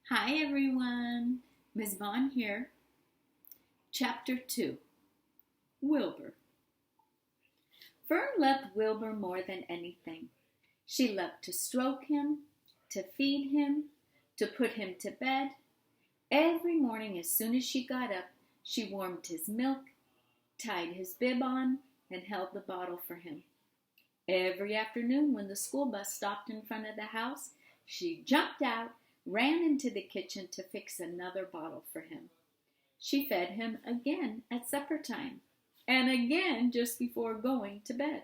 Hi everyone, Ms. Vaughn here. Chapter 2, Wilbur. Fern loved Wilbur more than anything. She loved to stroke him, to feed him, to put him to bed. Every morning as soon as she got up, she warmed his milk, tied his bib on, and held the bottle for him. Every afternoon when the school bus stopped in front of the house, she jumped out, ran into the kitchen to fix another bottle for him. She fed him again at supper time, and again just before going to bed.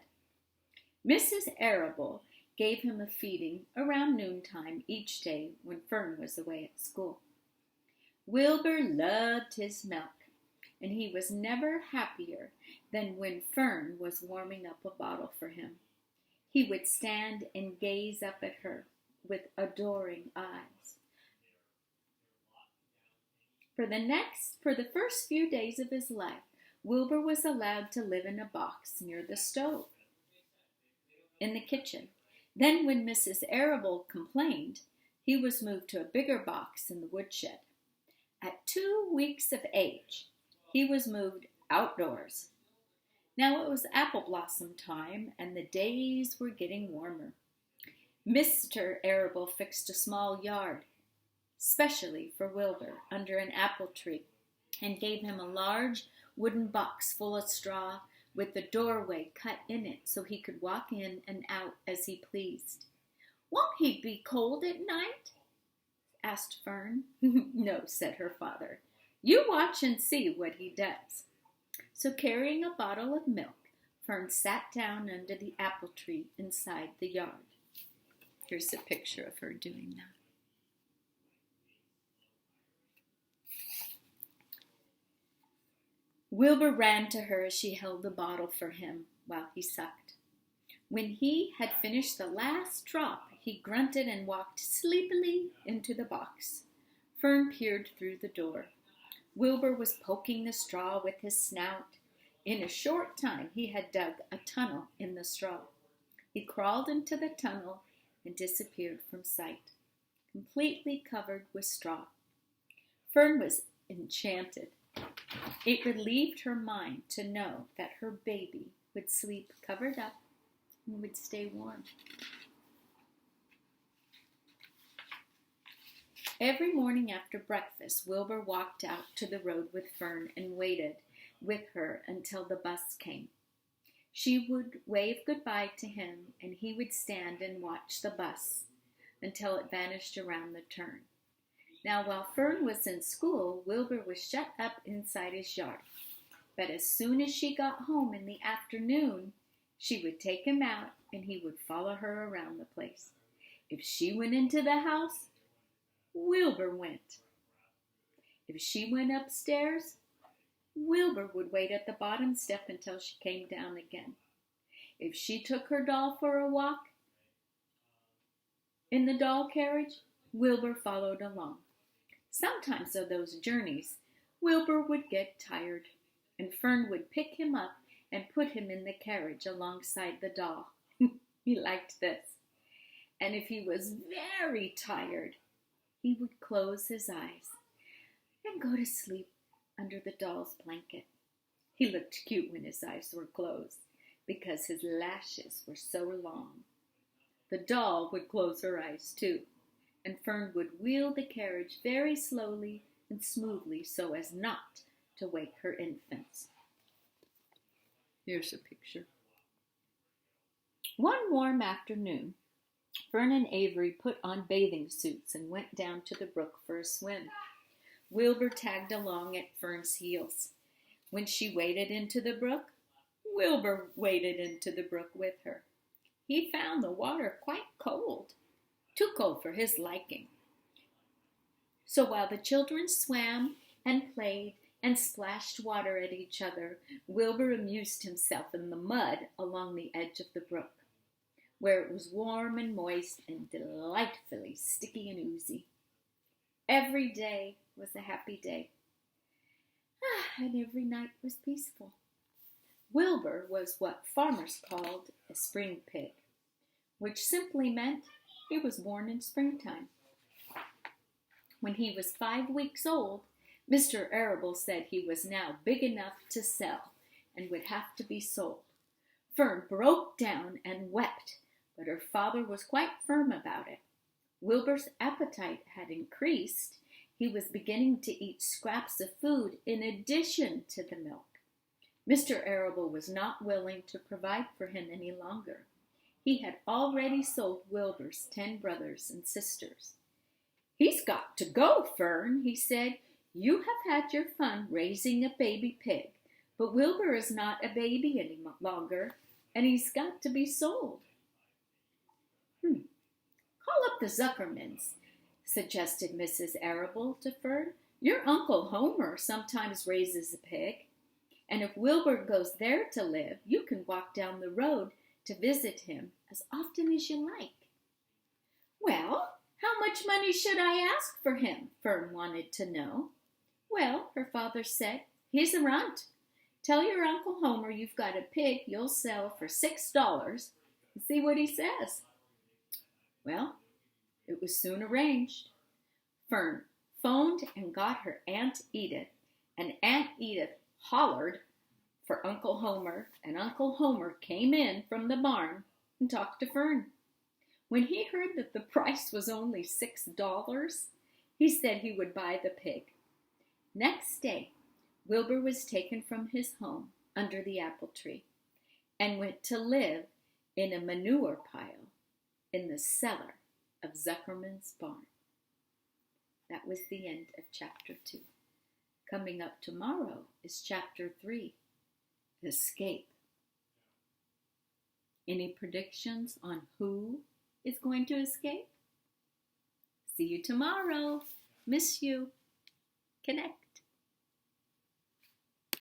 Mrs. Arable gave him a feeding around noontime each day when Fern was away at school. Wilbur loved his milk, and he was never happier than when Fern was warming up a bottle for him. He would stand and gaze up at her with adoring eyes. For the first few days of his life, Wilbur was allowed to live in a box near the stove in the kitchen. Then when Mrs. Arable complained, he was moved to a bigger box in the woodshed. At 2 weeks of age, he was moved outdoors. Now it was apple blossom time, and the days were getting warmer. Mr. Arable fixed a small yard, specially for Wilbur, under an apple tree, and gave him a large wooden box full of straw with the doorway cut in it so he could walk in and out as he pleased. "Won't he be cold at night?" asked Fern. "No," said her father. "You watch and see what he does." So carrying a bottle of milk, Fern sat down under the apple tree inside the yard. Here's a picture of her doing that. Wilbur ran to her as she held the bottle for him while he sucked. When he had finished the last drop, he grunted and walked sleepily into the box. Fern peered through the door. Wilbur was poking the straw with his snout. In a short time, he had dug a tunnel in the straw. He crawled into the tunnel and disappeared from sight, completely covered with straw. Fern was enchanted. It relieved her mind to know that her baby would sleep covered up and would stay warm. Every morning after breakfast, Wilbur walked out to the road with Fern and waited with her until the bus came. She would wave goodbye to him, and he would stand and watch the bus until it vanished around the turn. Now, while Fern was in school, Wilbur was shut up inside his yard. But as soon as she got home in the afternoon, she would take him out and he would follow her around the place. If she went into the house, Wilbur went. If she went upstairs, Wilbur would wait at the bottom step until she came down again. If she took her doll for a walk in the doll carriage, Wilbur followed along. Sometimes of those journeys, Wilbur would get tired, and Fern would pick him up and put him in the carriage alongside the doll. He liked this. And if he was very tired, he would close his eyes and go to sleep under the doll's blanket. He looked cute when his eyes were closed because his lashes were so long. The doll would close her eyes too, and Fern would wheel the carriage very slowly and smoothly so as not to wake her infants. Here's a picture. One warm afternoon, Fern and Avery put on bathing suits and went down to the brook for a swim. Wilbur tagged along at Fern's heels. When she waded into the brook, Wilbur waded into the brook with her. He found the water quite cold, too cold for his liking. So while the children swam and played and splashed water at each other, Wilbur amused himself in the mud along the edge of the brook, where it was warm and moist and delightfully sticky and oozy. Every day was a happy day, and every night was peaceful. Wilbur was what farmers called a spring pig, which simply meant he was born in springtime. When When he was 5 weeks old, Mr. Arable said he was now big enough to sell and would have to be sold. Fern broke down and wept, but her father was quite firm about it. Wilbur's appetite had increased. He was beginning to eat scraps of food in addition to the milk. Mr. Arable was not willing to provide for him any longer. He had already sold Wilbur's 10 brothers and sisters. "He's got to go, Fern," he said. "You have had your fun raising a baby pig, but Wilbur is not a baby any longer, and he's got to be sold." "Call up the Zuckermans," suggested Mrs. Arable to Fern. "Your Uncle Homer sometimes raises a pig, and if Wilbur goes there to live, you can walk down the road to visit him as often as you like." "Well, how much money should I ask for him?" Fern wanted to know. "Well," her father said, "he's a runt. Tell your Uncle Homer you've got a pig you'll sell for $6 and see what he says." Well, it was soon arranged. Fern phoned and got her Aunt Edith, and Aunt Edith hollered for Uncle Homer, and Uncle Homer came in from the barn and talked to Fern. When he heard that the price was only $6, he said he would buy the pig. Next day, Wilbur was taken from his home under the apple tree and went to live in a manure pile in the cellar of Zuckerman's barn. That was the end of chapter 2. Coming up tomorrow is chapter 3, Escape. Any predictions on who is going to escape? See you tomorrow. Miss you. Connect.